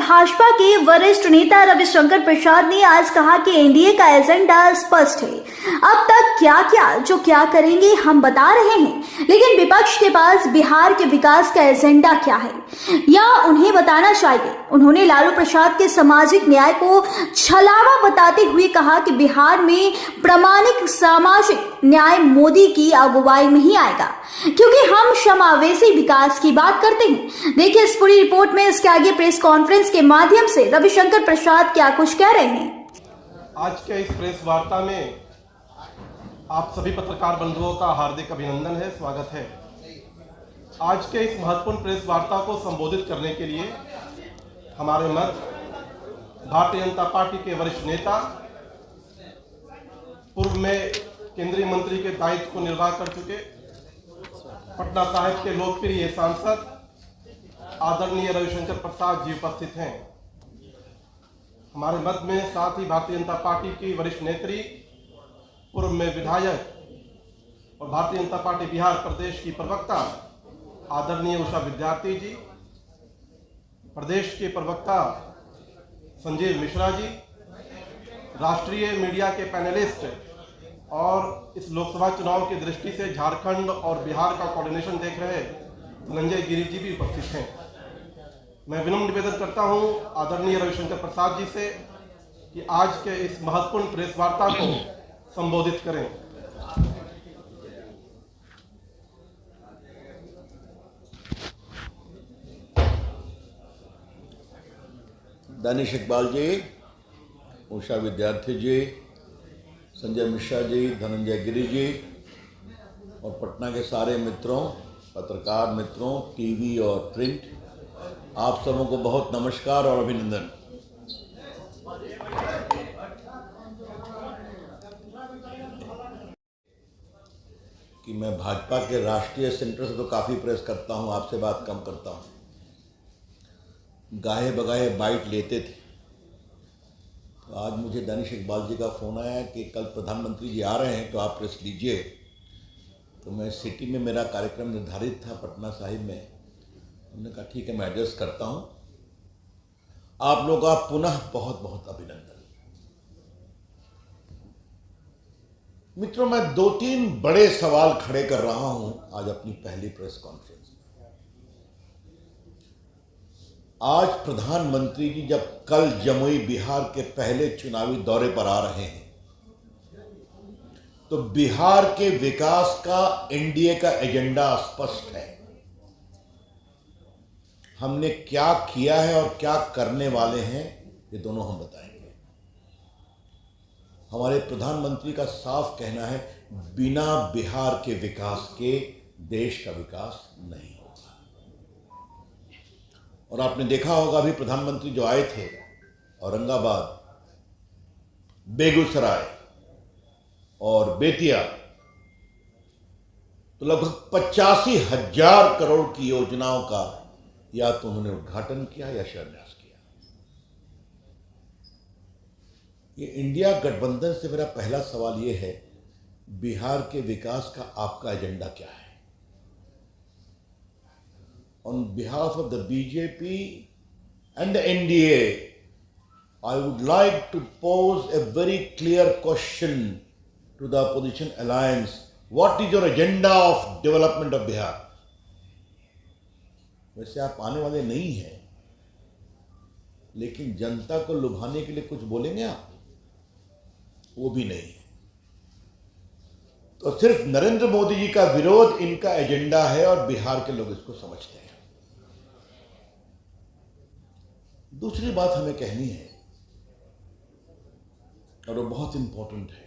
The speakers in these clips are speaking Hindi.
भाजपा के वरिष्ठ नेता रविशंकर प्रसाद ने आज कहा कि एनडीए का एजेंडा स्पष्ट है। अब तक क्या करेंगे हम बता रहे हैं, लेकिन विपक्ष के पास बिहार के विकास का एजेंडा क्या है या उन्हें बताना चाहिए। उन्होंने लालू प्रसाद के सामाजिक न्याय को छलावा बताते हुए कहा कि बिहार में प्रामाणिक सामाजिक न्याय मोदी की अगुवाई में ही आएगा, क्योंकि हम समावेशी विकास की बात करते हैं। देखिए इस पूरी रिपोर्ट में। इसके आगे प्रेस कॉन्फ्रेंस के माध्यम से रविशंकर प्रसाद क्या कुछ कह रहे हैं। आज के इस प्रेस वार्ता में आप सभी पत्रकार बंधुओं का हार्दिक अभिनंदन है, स्वागत है। आज के इस महत्वपूर्ण प्रेस वार्ता को संबोधित करने के लिए हमारे मध्य भारतीय जनता पार्टी के वरिष्ठ नेता, पूर्व में केंद्रीय मंत्री के दायित्व को निर्वाह कर चुके पटना साहिब के लोकप्रिय सांसद आदरणीय रविशंकर प्रसाद जी उपस्थित हैं। हमारे मध्य में साथ ही भारतीय जनता पार्टी की वरिष्ठ नेत्री, पूर्व में विधायक और भारतीय जनता पार्टी बिहार प्रदेश की प्रवक्ता आदरणीय उषा विद्यार्थी जी, प्रदेश के प्रवक्ता संजीव मिश्रा जी, राष्ट्रीय मीडिया के पैनलिस्ट और इस लोकसभा चुनाव की दृष्टि से झारखंड और बिहार का कोऑर्डिनेशन देख रहे धनंजय गिरी जी भी उपस्थित हैं। मैं विनम्र निवेदन करता हूं आदरणीय रविशंकर प्रसाद जी से कि आज के इस महत्वपूर्ण प्रेस वार्ता को संबोधित करें। दानिश इकबाल जी, उषा विद्यार्थी जी, संजय मिश्रा जी, धनंजय गिरी जी और पटना के सारे मित्रों, पत्रकार मित्रों, टीवी और प्रिंट, आप सबों को बहुत नमस्कार और अभिनंदन। कि मैं भाजपा के राष्ट्रीय सेंटर से तो काफ़ी प्रेस करता हूं, आपसे बात कम करता हूं। गाहे बगाहे बाइट लेते थे। तो आज मुझे दानिश इकबाल जी का फ़ोन आया कि कल प्रधानमंत्री जी आ रहे हैं तो आप प्रेस लीजिए। तो मैं सिटी में मेरा कार्यक्रम निर्धारित था पटना साहिब में। हमने कहा ठीक है, मैं एडजस्ट करता हूं। आप लोगों का पुनः बहुत बहुत अभिनंदन। मित्रों, मैं 2-3 बड़े सवाल खड़े कर रहा हूं आज अपनी पहली प्रेस कॉन्फ्रेंस में। आज प्रधानमंत्री जी जब कल जमुई बिहार के पहले चुनावी दौरे पर आ रहे हैं तो बिहार के विकास का एनडीए का एजेंडा स्पष्ट है। हमने क्या किया है और क्या करने वाले हैं ये दोनों हम बताएंगे। हमारे प्रधानमंत्री का साफ कहना है, बिना बिहार के विकास के देश का विकास नहीं होगा। और आपने देखा होगा अभी प्रधानमंत्री जो आए थे औरंगाबाद, बेगूसराय और बेतिया, तो लगभग 85,000 करोड़ की योजनाओं का या तो उन्होंने उद्घाटन किया या शिलान्यास किया। ये इंडिया गठबंधन से मेरा पहला सवाल ये है, बिहार के विकास का आपका एजेंडा क्या है? On behalf of the BJP and the NDA, I would like to pose a very clear question to the opposition alliance. What is your agenda of development of Bihar? वैसे आप आने वाले नहीं हैं, लेकिन जनता को लुभाने के लिए कुछ बोलेंगे आप? वो भी नहीं है। तो सिर्फ नरेंद्र मोदी जी का विरोध इनका एजेंडा है और बिहार के लोग इसको समझते हैं। दूसरी बात हमें कहनी है और वो बहुत इंपॉर्टेंट है।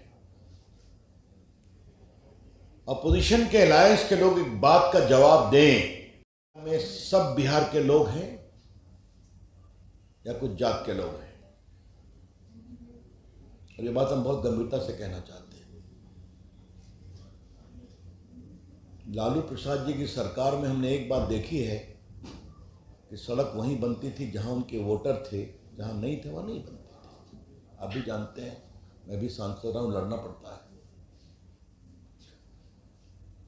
अपोजिशन के अलायंस के लोग एक बात का जवाब दें, में सब बिहार के लोग हैं या कुछ जात के लोग हैं? और ये बात हम बहुत गंभीरता से कहना चाहते हैं। लालू प्रसाद जी की सरकार में हमने एक बात देखी है कि सड़क वहीं बनती थी जहां उनके वोटर थे, जहां नहीं थे वहां नहीं बनती थी। आप भी जानते हैं, मैं भी सांसद रहा हूं, लड़ना पड़ता है।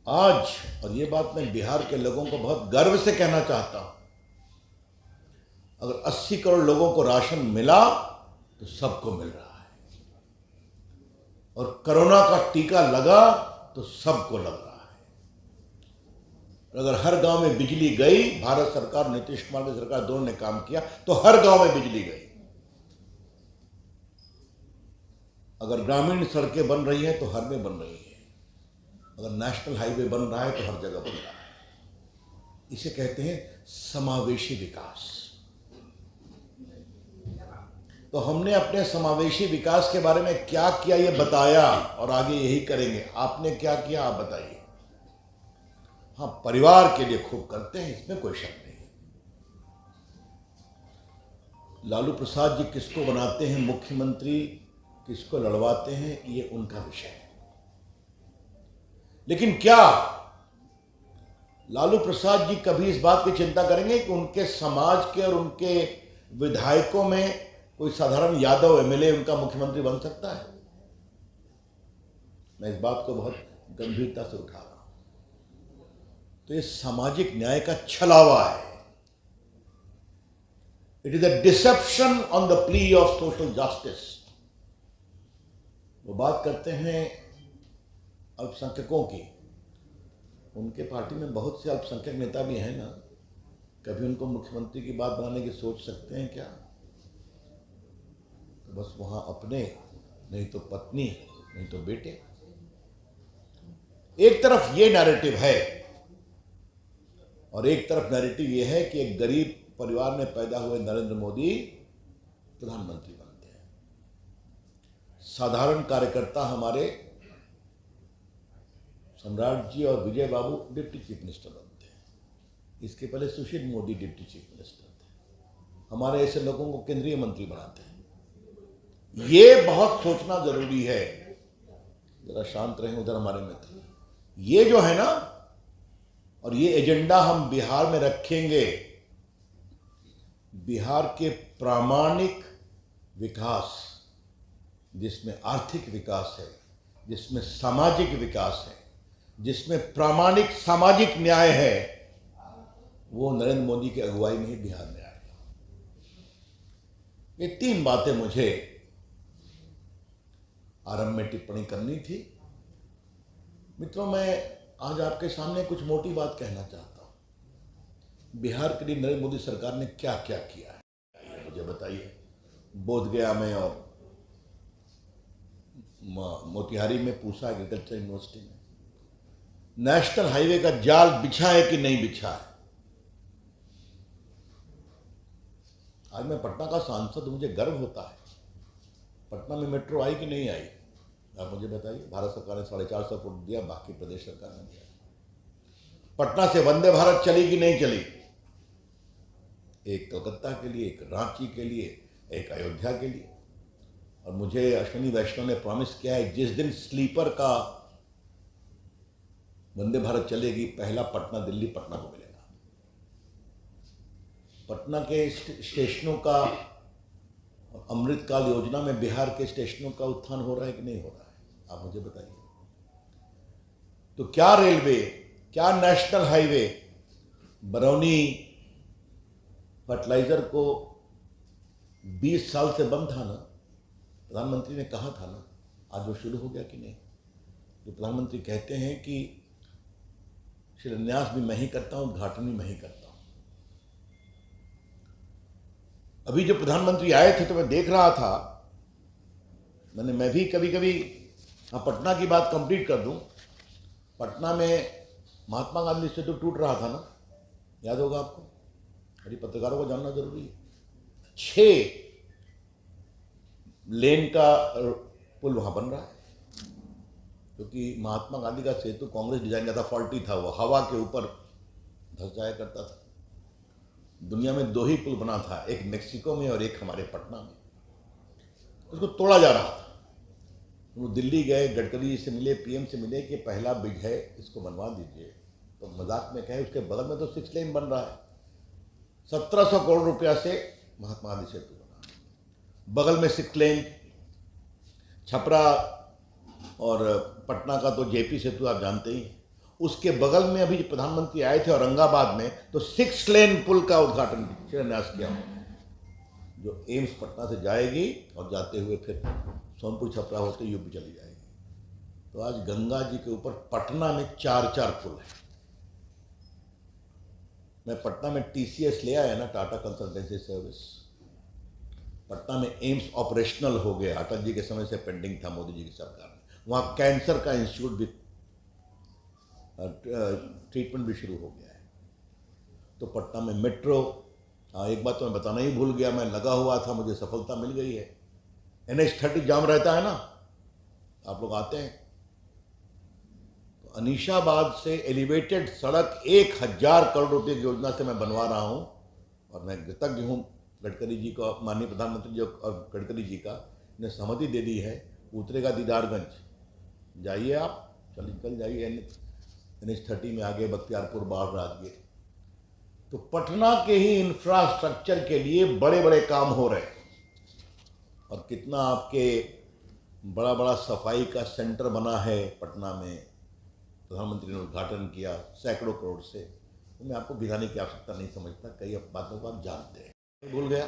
आज, और ये बात मैं बिहार के लोगों को बहुत गर्व से कहना चाहता हूं, अगर 80 करोड़ लोगों को राशन मिला तो सबको मिल रहा है, और कोरोना का टीका लगा तो सबको लग रहा है। अगर हर गांव में बिजली गई, भारत सरकार, नीतीश कुमार की सरकार दोनों ने काम किया, तो हर गांव में बिजली गई। अगर ग्रामीण सड़कें बन रही हैं तो हर में बन रही है, अगर नेशनल हाईवे बन रहा है तो हर जगह बन रहा है। इसे कहते हैं समावेशी विकास। तो हमने अपने समावेशी विकास के बारे में क्या किया ये बताया, और आगे यही करेंगे। आपने क्या किया आप बताइए। हाँ, परिवार के लिए खूब करते हैं, इसमें कोई शक नहीं। लालू प्रसाद जी किसको बनाते हैं मुख्यमंत्री, किसको लड़वाते हैं, ये उनका विषय है। लेकिन क्या लालू प्रसाद जी कभी इस बात की चिंता करेंगे कि उनके समाज के और उनके विधायकों में कोई साधारण यादव एमएलए उनका मुख्यमंत्री बन सकता है? मैं इस बात को बहुत गंभीरता से उठा रहा हूं। तो ये सामाजिक न्याय का छलावा है। It is a deception on the plea of social justice. वो बात करते हैं अल्पसंख्यकों की, उनके पार्टी में बहुत से अल्पसंख्यक नेता भी हैं ना, कभी उनको मुख्यमंत्री की बात बनाने की सोच सकते हैं क्या? तो बस वहां अपने, नहीं तो पत्नी, नहीं तो बेटे। एक तरफ ये नैरेटिव है और एक तरफ नैरेटिव ये है कि एक गरीब परिवार में पैदा हुए नरेंद्र मोदी प्रधानमंत्री बनते हैं, साधारण कार्यकर्ता हमारे सम्राट जी और विजय बाबू डिप्टी चीफ मिनिस्टर बनते हैं। इसके पहले Sushil Modi deputy chief minister थे। हमारे ऐसे लोगों को केंद्रीय मंत्री बनाते हैं। ये बहुत सोचना जरूरी है। जरा शांत रहें, उधर हमारे मित्र। ये जो है ना, और ये एजेंडा हम बिहार में रखेंगे। बिहार के प्रामाणिक विकास, जिसमें आर्थिक विकास है, जिसमें सामाजिक विकास है, जिसमें प्रामाणिक सामाजिक न्याय है, वो नरेंद्र मोदी की अगुवाई में ही बिहार में आएगा। ये 3 बातें मुझे आरंभ में टिप्पणी करनी थी। मित्रों, मैं आज आपके सामने कुछ मोटी बात कहना चाहता हूं। बिहार के लिए नरेंद्र मोदी सरकार ने क्या क्या किया है, मुझे बताइए। बोधगया में और मोतिहारी में पूसा एग्रीकल्चर यूनिवर्सिटी में नेशनल हाईवे का जाल बिछा है कि नहीं बिछा है? आज मैं पटना का सांसद, मुझे गर्व होता है। पटना में मेट्रो आई कि नहीं आई, आप मुझे बताइए। भारत सरकार ने 450 करोड़ दिया, बाकी प्रदेश सरकार ने दिया। पटना से वंदे भारत चली कि नहीं चली? एक कलकत्ता के लिए, एक रांची के लिए, एक अयोध्या के लिए। और मुझे अश्विनी वैष्णव ने प्रॉमिस किया है, जिस दिन स्लीपर का वंदे भारत चलेगी, पहला पटना दिल्ली पटना को मिलेगा। पटना के स्टेशनों का, अमृतकाल योजना में बिहार के स्टेशनों का उत्थान हो रहा है कि नहीं हो रहा है, आप मुझे बताइए। तो क्या रेलवे, क्या नेशनल हाईवे, बरौनी फर्टिलाइजर को 20 साल से बंद था ना, प्रधानमंत्री ने कहा था ना, आज वो शुरू हो गया कि नहीं? जो प्रधानमंत्री कहते हैं कि शिलान्यास भी मैं ही करता हूं, उद्घाटन भी मैं ही करता हूं। अभी जो प्रधानमंत्री आए थे तो मैं देख रहा था, मैं भी कभी कभी पटना की बात कंप्लीट कर दूं। पटना में महात्मा गांधी सेतु टूट रहा था ना, याद होगा आपको। अभी पत्रकारों को जानना जरूरी है। 6 लेन का पुल वहां बन रहा है, क्योंकि महात्मा गांधी का सेतु कांग्रेस डिजाइन का था, फॉल्टी था, वो हवा के ऊपर धस जाया करता था। दुनिया में 2 ही पुल बना था, एक मेक्सिको में और एक हमारे पटना में। उसको तोड़ा जा रहा था। वो दिल्ली गए, गडकरी जी से मिले, पीएम से मिले कि पहला ब्रिज है, इसको बनवा दीजिए। तो मजाक में कहे, उसके बगल में तो 6 लेन बन रहा है। 1700 करोड़ रुपया से महात्मा गांधी सेतु बना, बगल में 6 लेन। छपरा और पटना का तो जेपी सेतु आप जानते ही। उसके बगल में अभी प्रधानमंत्री आए थे औरंगाबाद में, तो 6 लेन पुल का उद्घाटन शिलान्यास किया। जो एम्स पटना से जाएगी और जाते हुए फिर सोनपुर छपरा होते यूपी चली जाएगी। तो आज गंगा जी के ऊपर पटना में 4 पुल है। मैं पटना में TCS ले आया ना, टाटा कंसल्टेंसी सर्विस। पटना में एम्स ऑपरेशनल हो गया, अटल जी के समय से पेंडिंग था मोदी जी की सरकार में। वहाँ कैंसर का इंस्टीट्यूट भी ट्रीटमेंट भी शुरू हो गया है। तो पटना में मेट्रो, एक बात तो मैं बताना ही भूल गया, मैं लगा हुआ था, मुझे सफलता मिल गई है। NH30 जाम रहता है ना, आप लोग आते हैं तो अनीशाबाद से एलिवेटेड सड़क 1000 करोड़ रुपए की योजना से मैं बनवा रहा हूं। और मैं कृतज्ञ हूं गडकरी जी को, माननीय प्रधानमंत्री जी और गडकरी जी का, ने सहमति दे दी है। उतरेगा दीदारगंज, जाइए आप, चल जाइए NH30 में आगे बख्तियारपुर, बाढ़, राजगीर। तो पटना के ही इंफ्रास्ट्रक्चर के लिए बड़े बड़े काम हो रहे हैं। और कितना आपके बड़ा बड़ा सफाई का सेंटर बना है पटना में, प्रधानमंत्री ने उद्घाटन किया सैकड़ों करोड़ से। तो मैं आपको गिनाने की आवश्यकता नहीं समझता, कई बातों को आप जानते हैं। भूल गया,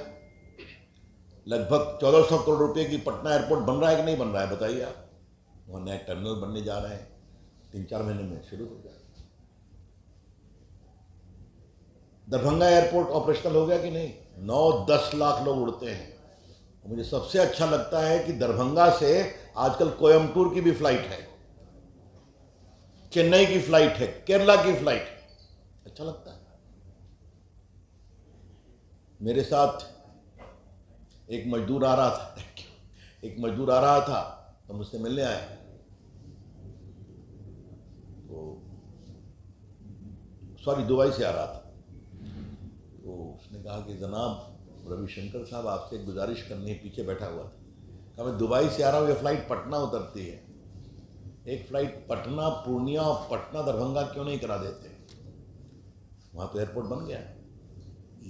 लगभग 1400 करोड़ रुपए की पटना एयरपोर्ट बन रहा है कि नहीं बन रहा है, बताइए आप। वहाँ नया टर्मिनल बनने जा रहे हैं, 3-4 महीने में शुरू हो जाएगा। दरभंगा एयरपोर्ट ऑपरेशनल हो गया कि नहीं? 9-10 लाख लोग उड़ते हैं। मुझे सबसे अच्छा लगता है कि दरभंगा से आजकल कोयम्बटूर की भी फ्लाइट है, चेन्नई की फ्लाइट है, केरला की फ्लाइट है। अच्छा लगता है। मेरे साथ एक मजदूर आ रहा था, तो मुझसे मिलने आया। तो दुबई से आ रहा था। तो उसने कहा कि जनाब रविशंकर साहब, आपसे एक गुजारिश करनी है। पीछे बैठा हुआ था। कहा मैं दुबई से आ रहा हूँ, ये फ्लाइट पटना उतरती है, एक फ्लाइट पटना पूर्णिया और पटना दरभंगा क्यों नहीं करा देते? वहाँ तो एयरपोर्ट बन गया।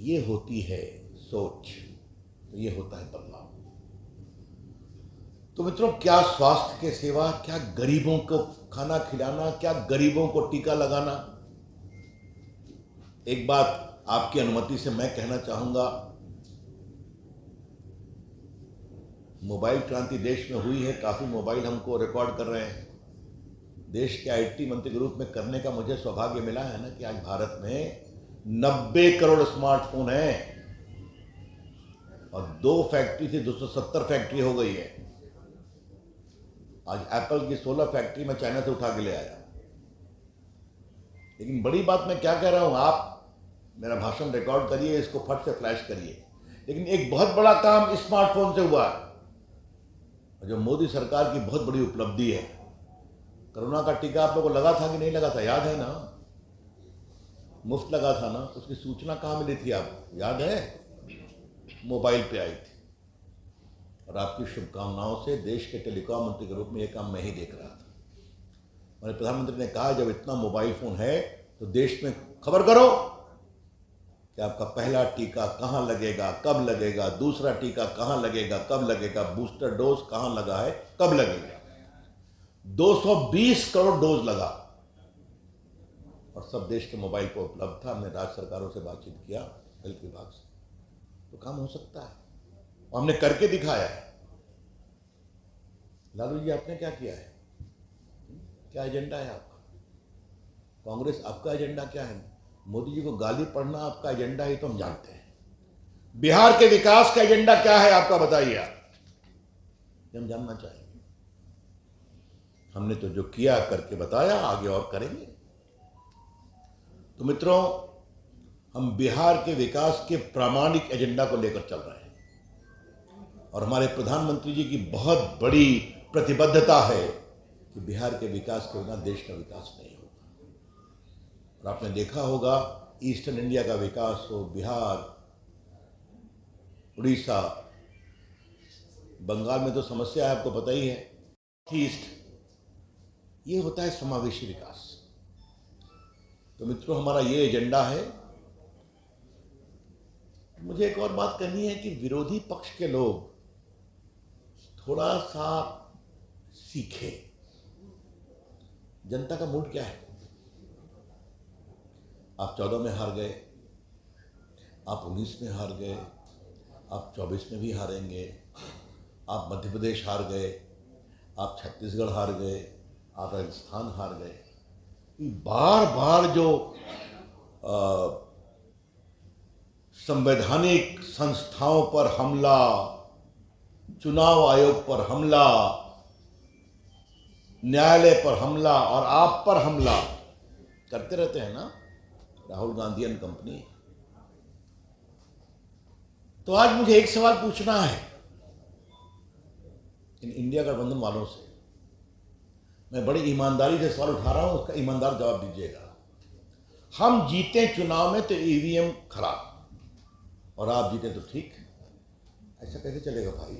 ये होती है सोच, तो ये होता है बदलाव। तो मित्रों, क्या स्वास्थ्य के सेवा, क्या गरीबों को खाना खिलाना, क्या गरीबों को टीका लगाना। एक बात आपकी अनुमति से मैं कहना चाहूंगा, मोबाइल क्रांति देश में हुई है, काफी मोबाइल हमको रिकॉर्ड कर रहे हैं। देश के IT मंत्री के रूप में करने का मुझे सौभाग्य मिला है ना, कि आज भारत में 90 करोड़ स्मार्टफोन हैं और 2 फैक्ट्री से 270 फैक्ट्री हो गई है। आज एप्पल की 16 फैक्ट्री में चाइना से उठा के ले आया। लेकिन बड़ी बात मैं क्या कह रहा हूं, आप मेरा भाषण रिकॉर्ड करिए, इसको फट से फ्लैश करिए। लेकिन एक बहुत बड़ा काम स्मार्टफोन से हुआ है, जो मोदी सरकार की बहुत बड़ी उपलब्धि है। कोरोना का टीका आप लोगों को लगा था कि नहीं लगा था? याद है ना? मुफ्त लगा था ना? उसकी सूचना कहाँ मिली थी आपको, याद है? मोबाइल पे आई थी। और आपकी शुभकामनाओं से देश के टेलीकॉम मंत्री के रूप में यह काम मैं ही देख रहा था। हमारे प्रधानमंत्री ने कहा, जब इतना मोबाइल फोन है तो देश में खबर करो कि आपका पहला टीका कहाँ लगेगा, कब लगेगा, दूसरा टीका कहाँ लगेगा, कब लगेगा, बूस्टर डोज कहाँ लगा है, कब लगेगा। 220 करोड़ डोज लगा और सब देश के मोबाइल पर उपलब्ध था। हमने राज्य सरकारों से बातचीत किया, हेल्थ विभाग से, तो काम हो सकता है और हमने करके दिखाया है। लालू जी, आपने क्या किया है? क्या एजेंडा है आपका? कांग्रेस, आपका एजेंडा क्या है? मोदी जी को गाली पढ़ना आपका एजेंडा है, तो हम जानते हैं। बिहार के विकास का एजेंडा क्या है आपका, बताइए आप, हम जानना चाहेंगे। हमने तो जो किया करके बताया, आगे और करेंगे। तो मित्रों, हम बिहार के विकास के प्रामाणिक एजेंडा को लेकर चल रहे हैं और हमारे प्रधानमंत्री जी की बहुत बड़ी प्रतिबद्धता है कि बिहार के विकास के बिना देश का विकास नहीं होगा। और आपने देखा होगा, ईस्टर्न इंडिया का विकास हो, बिहार, उड़ीसा, बंगाल में तो समस्या है, आपको पता ही है, ईस्ट, ये होता है समावेशी विकास। तो मित्रों, हमारा ये एजेंडा है। मुझे एक और बात कहनी है कि विरोधी पक्ष के लोग थोड़ा सा सीखे, जनता का मूड क्या है। आप 14 में हार गए, आप 19 में हार गए, आप 24 में भी हारेंगे, आप मध्य प्रदेश हार गए, आप छत्तीसगढ़ हार गए, आप राजस्थान हार गए। बार बार जो संवैधानिक संस्थाओं पर हमला, चुनाव आयोग पर हमला, न्यायालय पर हमला और आप पर हमला करते रहते हैं ना राहुल गांधी एंड कंपनी। तो आज मुझे एक सवाल पूछना है इन इंडिया गठबंधन वालों से। मैं बड़ी ईमानदारी से सवाल उठा रहा हूं, उसका ईमानदार जवाब दीजिएगा। हम जीते चुनाव में तो ईवीएम खराब और आप जीते तो ठीक। ऐसा कैसे चलेगा भाई?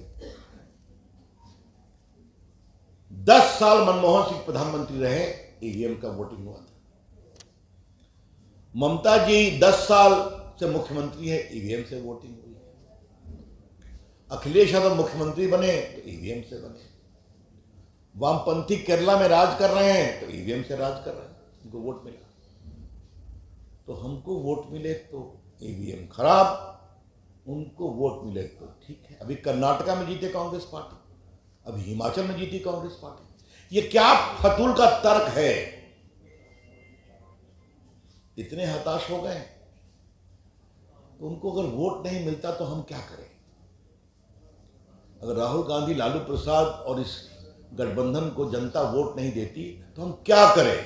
10 साल मनमोहन सिंह प्रधानमंत्री रहे, ईवीएम का वोटिंग हुआ था। ममता जी 10 साल से मुख्यमंत्री है, ईवीएम से वोटिंग हुई। अखिलेश यादव मुख्यमंत्री बने तो ईवीएम से बने। वामपंथी केरला में राज कर रहे हैं तो ईवीएम से राज कर रहे हैं, उनको वोट मिला। तो हमको वोट मिले तो ईवीएम खराब, उनको वोट मिले तो ठीक है। अभी कर्नाटका में जीते कांग्रेस पार्टी, अभी हिमाचल में जीती कांग्रेस पार्टी। ये क्या फतूल का तर्क है? इतने हताश हो गए तो उनको अगर वोट नहीं मिलता तो हम क्या करें? अगर राहुल गांधी, लालू प्रसाद और इस गठबंधन को जनता वोट नहीं देती तो हम क्या करें?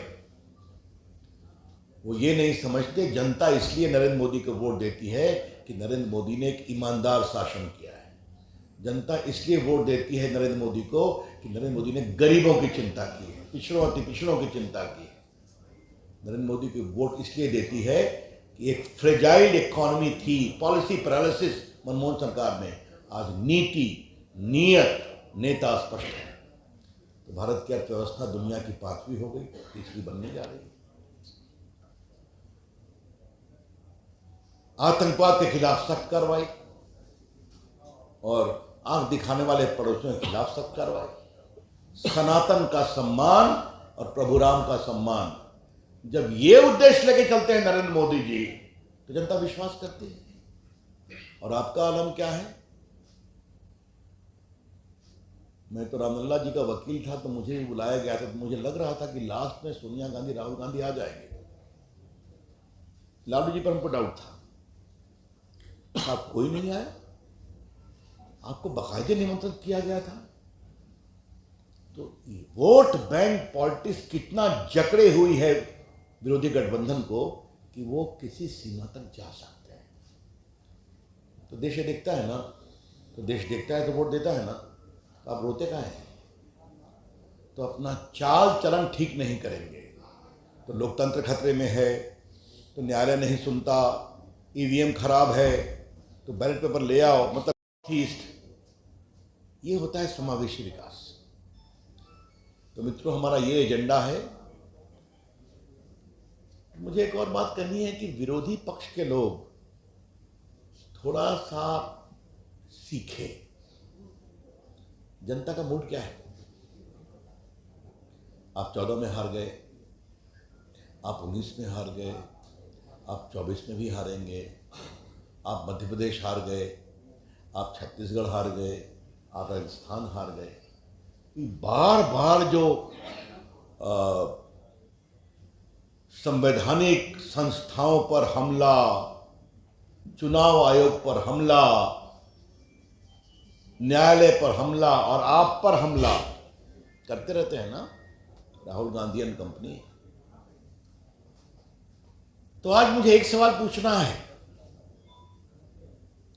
वो ये नहीं समझते जनता इसलिए नरेंद्र मोदी को वोट देती है कि नरेंद्र मोदी ने एक ईमानदार शासन किया है। जनता इसलिए वोट देती है नरेंद्र मोदी को कि नरेंद्र मोदी ने गरीबों की चिंता की है, पिछड़ों अति पिछड़ों की चिंता की है। नरेंद्र मोदी को वोट इसलिए देती है कि एक फ्रेजाइल इकोनॉमी थी, पॉलिसी पैरालिसिस मनमोहन सरकार में। आज नीति, नियत, नेता स्पष्ट है। तो भारत की अर्थव्यवस्था दुनिया की 5वीं हो गई, तीसरी बनने जा रही है। आतंकवाद के खिलाफ सख्त कार्रवाई और आंख दिखाने वाले पड़ोसियों के खिलाफ सख्त कार्रवाई। सनातन का सम्मान और प्रभु राम का सम्मान, जब ये उद्देश्य लेके चलते हैं नरेंद्र मोदी जी तो जनता विश्वास करती है। और आपका आलम क्या है? मैं तो रामलला जी का वकील था तो मुझे भी बुलाया गया था, तो मुझे लग रहा था कि लास्ट में सोनिया गांधी, राहुल गांधी आ जाएंगे। लालू जी पर हमको डाउट था, आप कोई नहीं आया। आपको बाकायदे निमंत्रित किया गया था। तो वोट बैंक पॉलिटिक्स कितना जकड़े हुई है विरोधी गठबंधन को कि वो किसी सीमा तक जा सकते हैं। तो देश ये देखता है ना, तो देश देखता है तो वोट देता है ना। तो आप रोते कहाँ हैं? तो अपना चाल चलन ठीक नहीं करेंगे तो लोकतंत्र खतरे में है, तो न्यायालय नहीं सुनता, ईवीएम खराब है तो बैलेट पेपर ले आओ, मतलब ईस्ट। ये होता है समावेशी विकास। तो मित्रों, हमारा ये एजेंडा है। मुझे एक और बात कहनी है कि विरोधी पक्ष के लोग थोड़ा सा सीखे। जनता का मूड क्या है? आप 14 में हार गए, आप 19 में हार गए, आप 24 में भी हारेंगे, आप मध्य प्रदेश हार गए, आप छत्तीसगढ़ हार गए, आप राजस्थान हार गए। बार बार जो संवैधानिक संस्थाओं पर हमला, चुनाव आयोग पर हमला, न्यायालय पर हमला और आप पर हमला करते रहते हैं ना राहुल गांधी एंड कंपनी। तो आज मुझे एक सवाल पूछना है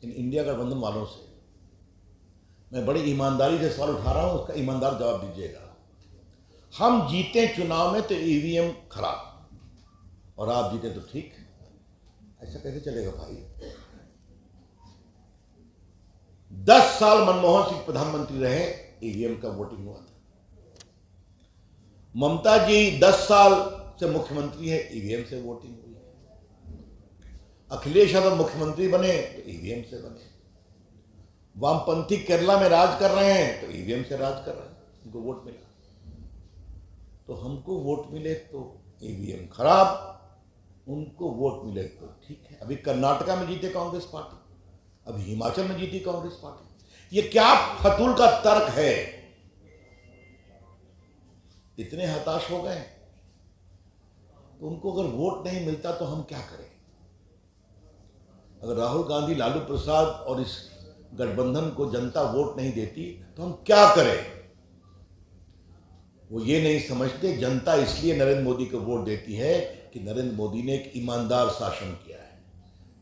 इन इंडिया गठबंधन वालों से। मैं बड़ी ईमानदारी से सवाल उठा रहा हूं, उसका ईमानदार जवाब दीजिएगा। हम जीते चुनाव में तो ईवीएम खराब और आप जीते तो ठीक। ऐसा कैसे चलेगा भाई? 10 साल मनमोहन सिंह प्रधानमंत्री रहे, ईवीएम का वोटिंग हुआ था। ममता जी 10 साल से मुख्यमंत्री है, ईवीएम से वोटिंग हुई। अखिलेश यादव मुख्यमंत्री बने तो ईवीएम से बने। वामपंथी केरला में राज कर रहे हैं तो ईवीएम से राज कर रहे हैं, उनको वोट मिला। तो हमको वोट मिले तो ईवीएम खराब, उनको वोट मिले तो ठीक है। अभी कर्नाटका में जीते कांग्रेस पार्टी, अभी हिमाचल में जीती कांग्रेस पार्टी। ये क्या फतूल का तर्क है? इतने हताश हो गए तो उनको अगर वोट नहीं मिलता तो हम क्या करें? अगर राहुल गांधी, लालू प्रसाद और इस गठबंधन को जनता वोट नहीं देती तो हम क्या करें? वो ये नहीं समझते जनता इसलिए नरेंद्र मोदी को वोट देती है कि नरेंद्र मोदी ने एक ईमानदार शासन किया है।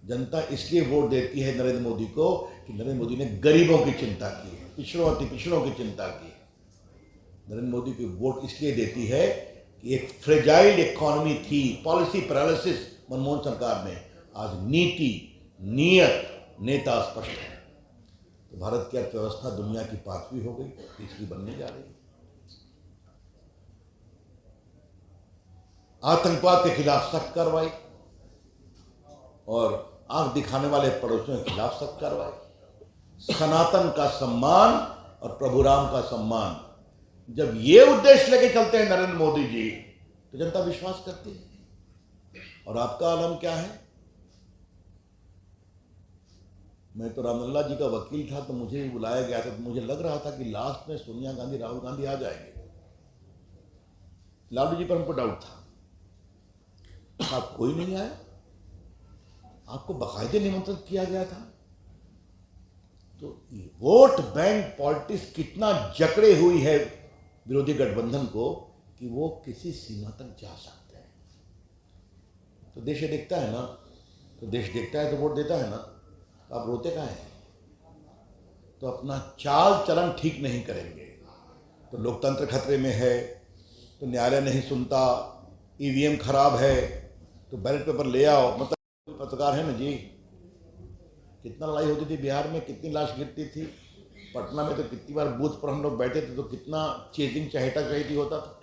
जनता इसलिए वोट देती है नरेंद्र मोदी को कि नरेंद्र मोदी ने गरीबों की चिंता की है, पिछड़ों अति पिछड़ों की चिंता की है। नरेंद्र मोदी को वोट इसलिए देती है कि एक फ्रेजाइल इकोनॉमी थी, पॉलिसी पैरालिसिस मनमोहन सरकार में, आज नीति, नियत, नेता स्पष्ट है। तो भारत की अर्थव्यवस्था दुनिया की 5वीं हो गई, 30वीं बनने जा रही है। आतंकवाद के खिलाफ सख्त कार्रवाई और आंख दिखाने वाले पड़ोसियों के खिलाफ सख्त कार्रवाई। सनातन का सम्मान और प्रभु राम का सम्मान, जब ये उद्देश्य लेके चलते हैं नरेंद्र मोदी जी तो जनता विश्वास करती है। और आपका आलम क्या है? मैं तो रामलला जी का वकील था तो मुझे भी बुलाया गया था, तो मुझे लग रहा था कि लास्ट में सोनिया गांधी, राहुल गांधी आ जाएंगे। लालू जी पर हमको डाउट था, आप कोई नहीं आया। आपको बाकायदे निमंत्रित किया गया था। तो वोट बैंक पॉलिटिक्स कितना जकड़े हुई है विरोधी गठबंधन को कि वो किसी सीमा तक जा सकते हैं। तो देश देखता है ना, तो देश देखता है तो वोट देता है ना। तो आप रोते कहाँ हैं? तो अपना चाल चलन ठीक नहीं करेंगे तो लोकतंत्र खतरे में है, तो न्यायालय नहीं सुनता, ईवीएम खराब है तो बैलेट पेपर ले आओ। मतलब पत्रकार है ना जी, कितना लड़ाई होती थी बिहार में, कितनी लाश गिरती थी। पटना में तो कितनी बार बूथ पर हम लोग बैठे थे तो कितना चेजिंग चहेटा चहेती होता था।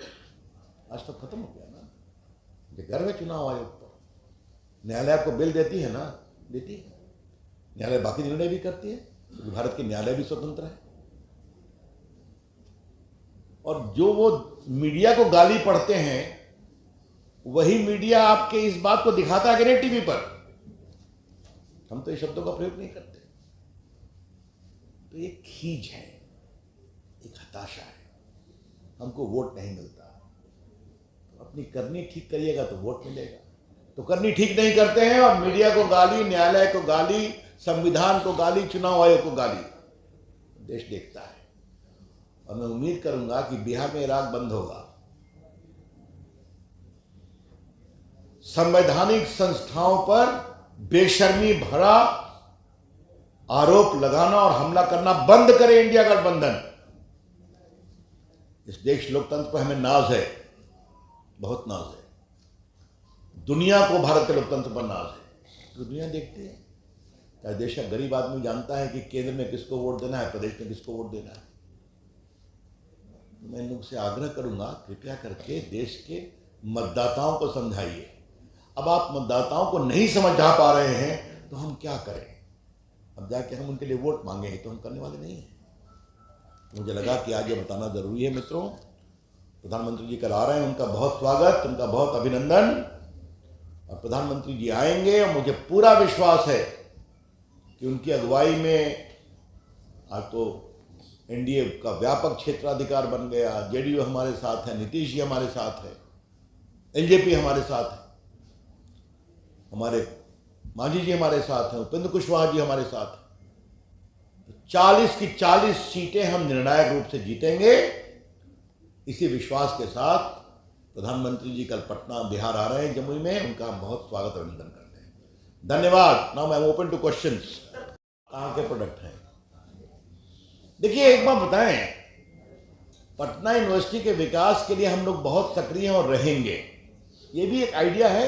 आज तो खत्म हो गया ना। ये गर्व है चुनाव आयोग पर। न्यायालय आपको बिल देती है ना, देती है। न्यायालय बाकी निर्णय भी करती है, क्योंकि भारत के न्यायालय भी स्वतंत्र है। और जो वो मीडिया को गाली पढ़ते हैं वही मीडिया आपके इस बात को दिखाता है कि नहीं टीवी पर। हम तो ये शब्दों का प्रयोग नहीं करते। तो एक खींच है, एक हताशा है, हमको वोट नहीं मिलता। तो अपनी करनी ठीक करिएगा तो वोट मिलेगा। तो करनी ठीक नहीं करते हैं और मीडिया को गाली, न्यायालय को गाली, संविधान को गाली, चुनाव आयोग को गाली, देश देखता है। और मैं उम्मीद करूंगा कि बिहार में इराक बंद होगा। संवैधानिक संस्थाओं पर बेशर्मी भरा आरोप लगाना और हमला करना बंद करे इंडिया गठबंधन। इस देश लोकतंत्र पर हमें नाज है, बहुत नाज है। दुनिया को भारत के लोकतंत्र पर नाज है। तो दुनिया देखती है, क्या देश का गरीब आदमी जानता है कि केंद्र में किसको वोट देना है, प्रदेश में किसको वोट देना है। मैं इन लोगों से आग्रह करूंगा, कृपया करके देश के मतदाताओं को समझाइए। अब आप मतदाताओं को नहीं समझा पा रहे हैं तो हम क्या करें? अब जाके हम उनके लिए वोट मांगे तो हम करने वाले नहीं हैं। मुझे लगा कि आज ये बताना जरूरी है। मित्रों, प्रधानमंत्री जी कल आ रहे हैं, उनका बहुत स्वागत, उनका बहुत अभिनंदन। और प्रधानमंत्री जी आएंगे और मुझे पूरा विश्वास है कि उनकी अगुवाई में आज तो एनडीए का व्यापक क्षेत्राधिकार बन गया। जेडीयू हमारे साथ है, नीतीश जी हमारे साथ है, एलजेपी हमारे साथ है, हमारे मांझी जी हमारे साथ हैं, उपेंद्र कुशवाहा जी हमारे साथ हैं। 40 की 40 सीटें हम निर्णायक रूप से जीतेंगे। इसी विश्वास के साथ प्रधानमंत्री जी कल पटना बिहार आ रहे हैं, जमुई में। उनका हम बहुत स्वागत अभिनंदन करते हैं। धन्यवाद। Now I am open two questions. कहाँ के प्रोडक्ट हैं? देखिए, एक बात बताएं, पटना यूनिवर्सिटी के विकास के लिए हम लोग बहुत सक्रिय और रहेंगे। ये भी एक आइडिया है।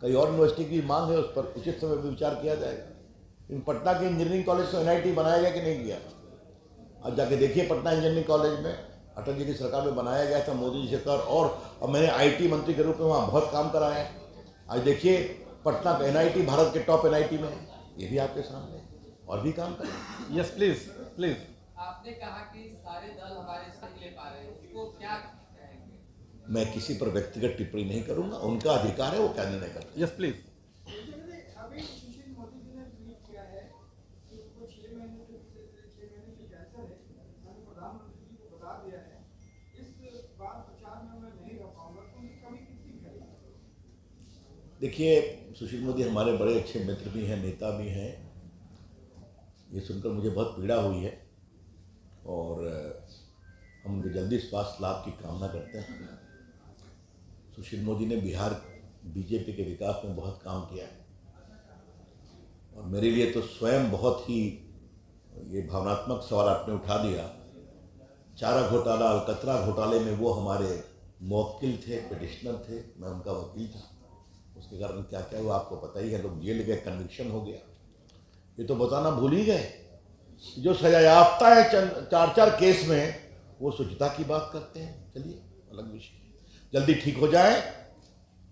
कई और यूनिवर्सिटी की मांग है, उस पर उचित समय पर विचार किया जाएगा। इन पटना के इंजीनियरिंग कॉलेज को एनआईटी बनाया गया कि नहीं किया? आज जाके देखिए, पटना इंजीनियरिंग कॉलेज में अटल जी की सरकार में बनाया गया था, मोदी जी से कर। और मैंने आईटी मंत्री के रूप में वहाँ बहुत काम कराया है। आज देखिए, पटना का एनआईटी भारत के टॉप एनआईटी में है। ये भी आपके सामने है। और भी काम करें। Yes please please. आपने कहा कि सारे दल हमारे साथ ले पा रहे हैं, उसको क्या कहेंगे? मैं किसी पर व्यक्तिगत टिप्पणी नहीं करूंगा, उनका अधिकार है, वो क्या निर्णय करते हैं। Yes please. अभी सुशील मोदी जी ने ट्वीट किया है देखिए, सुशील मोदी हमारे बड़े अच्छे मित्र भी हैं, नेता भी हैं। ये सुनकर मुझे बहुत पीड़ा हुई है और हम उनके जल्दी स्वास्थ्य लाभ की कामना करते हैं। सुशील मोदी ने बिहार बीजेपी के विकास में बहुत काम किया है और मेरे लिए तो स्वयं बहुत ही ये भावनात्मक सवाल आपने उठा दिया। चारा घोटाला, अलकतरा घोटाले में वो हमारे मुवक्किल थे, पिटिशनर थे, मैं उनका वकील था। उसके कारण क्या क्या हुआ आपको पता ही है, लोग जेल गए, कन्विक्शन हो गया। ये तो बताना भूल ही गए, जो सजा याफ्ता है 4-4 केस में, वो स्वच्छता की बात करते हैं। चलिए अलग विषय, जल्दी ठीक हो जाए,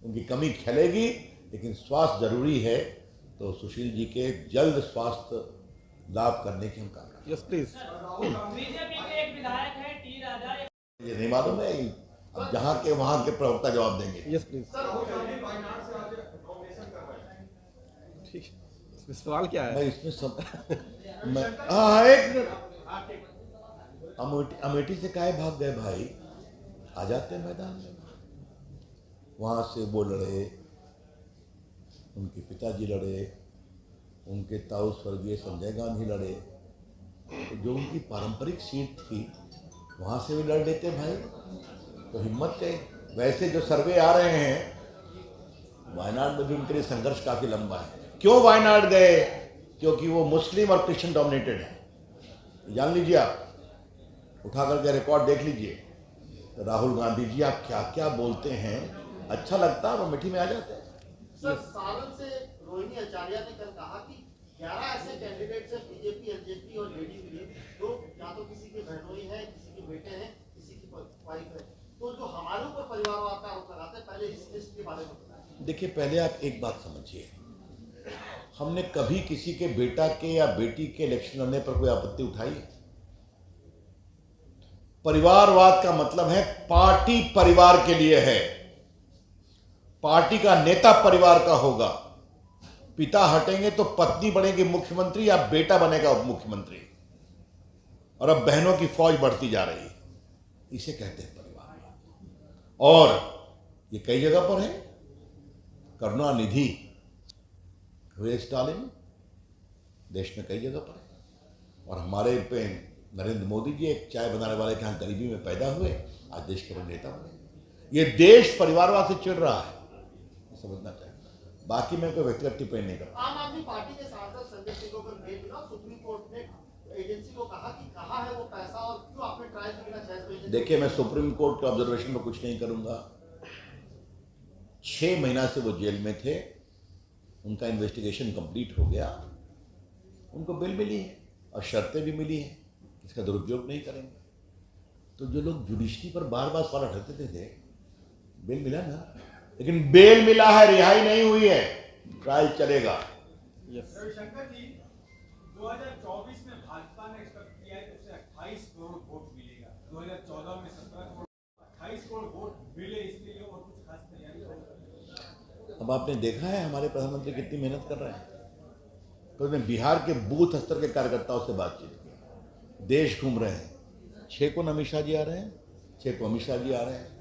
उनकी कमी खलेगी, लेकिन स्वास्थ्य जरूरी है। तो सुशील जी के जल्द स्वास्थ्य लाभ करने की हम काम करें। Yes please. बीजेपी के एक विधायक है टी राजा, ये नहीं मालूम है, अब जहाँ के वहाँ के प्रवक्ता जवाब देंगे। Yes please. ठीक है, इसमें सवाल क्या है? मैं इसमें सब मैं एक अमेठी से काहे भाग गए भाई? आ जाते मैदान में। वहाँ से वो लड़े, उनके पिताजी लड़े, उनके ताऊ स्वर्गीय संजय गांधी लड़े, तो जो उनकी पारंपरिक सीट थी वहाँ से भी लड़ लेते भाई, तो हिम्मत चाहिए। वैसे जो सर्वे आ रहे हैं, वायनाड में भी उनके लिए संघर्ष काफ़ी लंबा है। क्यों वायनाड गए? क्योंकि वो मुस्लिम और क्रिश्चियन डोमिनेटेड है। जान लीजिए, आप उठा करके रिकॉर्ड देख लीजिए। तो राहुल गांधी जी आप क्या क्या बोलते हैं, अच्छा लगता है, वो मिट्टी में आ जाते हैं। सर, सारण से रोहिणी आचार्य ने कल कहा कि 11 ऐसे कैंडिडेट से बीजेपी, एलजेपी और जेडीयू जो या तो किसी के बहनोई हैं, किसी के बेटे हैं, किसी की वाइफ है, तो जो हमारे ऊपर परिवारवाद का आरोप लगाते हैं, पहले इस लिस्ट के बारे में बताएं। देखिए, पहले आप एक बात समझिए, हमने कभी किसी के बेटा के या बेटी के इलेक्शन लड़ने पर कोई आपत्ति उठाई है? परिवारवाद का मतलब है पार्टी परिवार के लिए है, पार्टी का नेता परिवार का होगा। पिता हटेंगे तो पत्नी बनेगी मुख्यमंत्री या बेटा बनेगा उप मुख्यमंत्री, और अब बहनों की फौज बढ़ती जा रही है। इसे कहते हैं परिवारवाद। और ये कई जगह पर है। करुणानिधि हुए स्टालिन, देश में कई जगह पर है। और हमारे पे नरेंद्र मोदी जी एक चाय बनाने वाले के यहाँ गरीबी में पैदा हुए, आज देश के बड़े नेता बने। ये देश परिवारवाद से चिढ़ रहा है, समझना चाहिए। बाकी मैं कोई व्यक्तिगत टिप्पणी नहीं करता। आम आदमी पार्टी के सांसद संजय सिंह को कल बेल मिला, सुप्रीम कोर्ट ने एजेंसी को कहा कि कहाँ है वो पैसा और क्यों आपने ट्रायल के बिना 6 एजेंसी। देखिए, मैं सुप्रीम कोर्ट के ऑब्जर्वेशन में कुछ नहीं करूंगा। 6 महीना से वो जेल में थे, उनका इन्वेस्टिगेशन कंप्लीट हो गया, उनको बेल मिली है और शर्तें भी मिली हैं, इसका दुरुपयोग नहीं करेंगे। तो जो लोग जुडिशरी पर बार बार सवाल उठाते थे, बेल मिला ना, लेकिन बेल मिला है, रिहाई नहीं हुई है, ट्रायल चलेगा। रविशंकर जी, 2024 में भाजपा ने एक्सपेक्ट किया है कि उसे 28 करोड़ वोट मिलेगा। 2014 में 17 करोड़, 28 करोड़ वोट मिले, इसके लिए और कुछ खास तैयारी हो? अब आपने देखा है हमारे प्रधानमंत्री कितनी मेहनत कर रहे हैं। तो उन्होंने बिहार के बूथ स्तर के कार्यकर्ताओं से बातचीत की, देश घूम रहे हैं। 6 को अमित शाह जी आ रहे हैं, 6 को अमित शाह जी आ रहे हैं।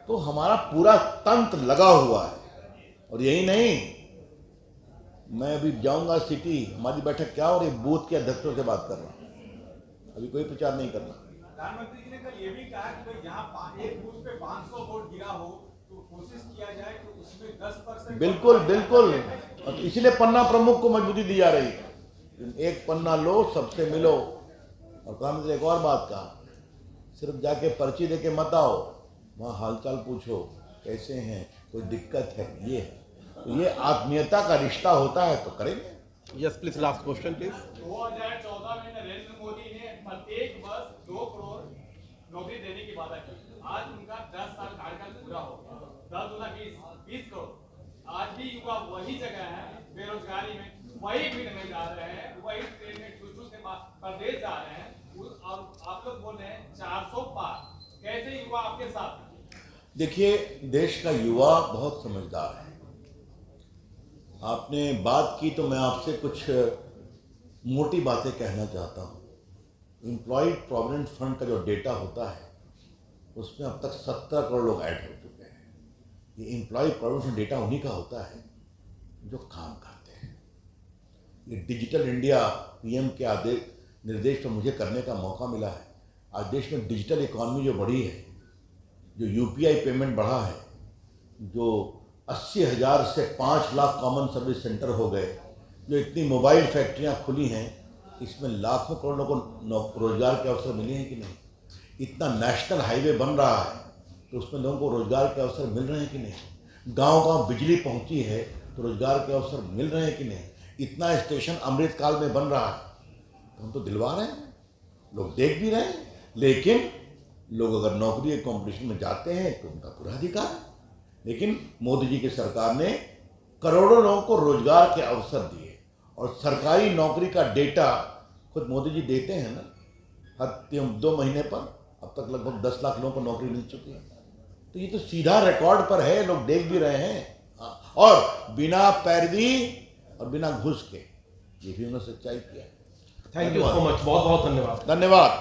तो हमारा पूरा तंत्र लगा हुआ है। और यही नहीं, मैं अभी जाऊंगा सिटी, हमारी बैठक क्या हो रही, बूथ के अध्यक्षों से बात कर रहा हूं, अभी कोई प्रचार नहीं करना। प्रधानमंत्री जी ने कल ये भी कहा कि भाई जहां एक बूथ पे 500 वोट गिरा हो तो कोशिश किया जाए कि उसमें 10%। बिल्कुल बिल्कुल, और इसलिए पन्ना प्रमुख को मजबूती दी जा रही है। एक पन्ना लो, सबसे मिलो। और प्रधानमंत्री एक और बात कहा, सिर्फ जाके पर्ची दे के मत आओ, वहाँ हालचाल पूछो, कैसे हैं, कोई दिक्कत है, ये है। तो ये आत्मीयता का रिश्ता होता है, तो करेंगे। Yes please, last question please. 2014 में नरेंद्र मोदी ने प्रत्येक वर्ष 2 करोड़ नौकरी देने की वादा की। आज उनका 10 साल कार्यकाल पूरा हो गया, 10 गुना 20 करोड़। आज भी युवा वही जगह है, बेरोजगारी में वही भीड़ में जा रहे हैं, वही ट्रेन में छूट के प्रदेश जा रहे हैं, और आप लोग बोल रहे हैं 400 पार। कैसे युवा आपके साथ? देखिए, देश का युवा बहुत समझदार है। आपने बात की तो मैं आपसे कुछ मोटी बातें कहना चाहता हूँ। एम्प्लॉयड प्रोविडेंट फंड का जो डेटा होता है, उसमें अब तक 70 करोड़ लोग ऐड हो चुके हैं। ये एम्प्लॉय प्रोविडेंट डेटा उन्हीं का होता है जो काम करते हैं। ये डिजिटल इंडिया पीएम के आदेश निर्देश पर मुझे करने का मौका मिला है। आज देश में डिजिटल इकॉनमी जो बढ़ी है, जो यूपीआई पेमेंट बढ़ा है, जो 80,000 से 5 लाख कॉमन सर्विस सेंटर हो गए, जो इतनी मोबाइल फैक्ट्रियां खुली हैं, इसमें लाखों करोड़ों को रोजगार के अवसर मिले हैं कि नहीं? इतना नेशनल हाईवे बन रहा है तो उसमें लोगों को रोजगार के अवसर मिल रहे हैं कि नहीं? गांव-गांव बिजली पहुंची है तो रोजगार के अवसर मिल रहे हैं कि नहीं? इतना स्टेशन अमृतकाल में बन रहा है तो हम तो दिलवा रहे हैं, लोग देख भी रहे हैं। लेकिन लोग अगर नौकरी के कॉम्पिटिशन में जाते हैं तो उनका पूरा अधिकार है। लेकिन मोदी जी की सरकार ने करोड़ों लोगों को रोजगार के अवसर दिए और सरकारी नौकरी का डेटा खुद मोदी जी देते हैं ना, हर 2 महीने पर अब तक लगभग 10 लाख लोगों को नौकरी मिल चुकी है। तो ये तो सीधा रिकॉर्ड पर है, लोग देख भी रहे हैं। और बिना पैरवी और बिना घुस के, ये भी उन्होंने सच्चाई किया। थैंक यू सो मच, बहुत बहुत धन्यवाद। धन्यवाद।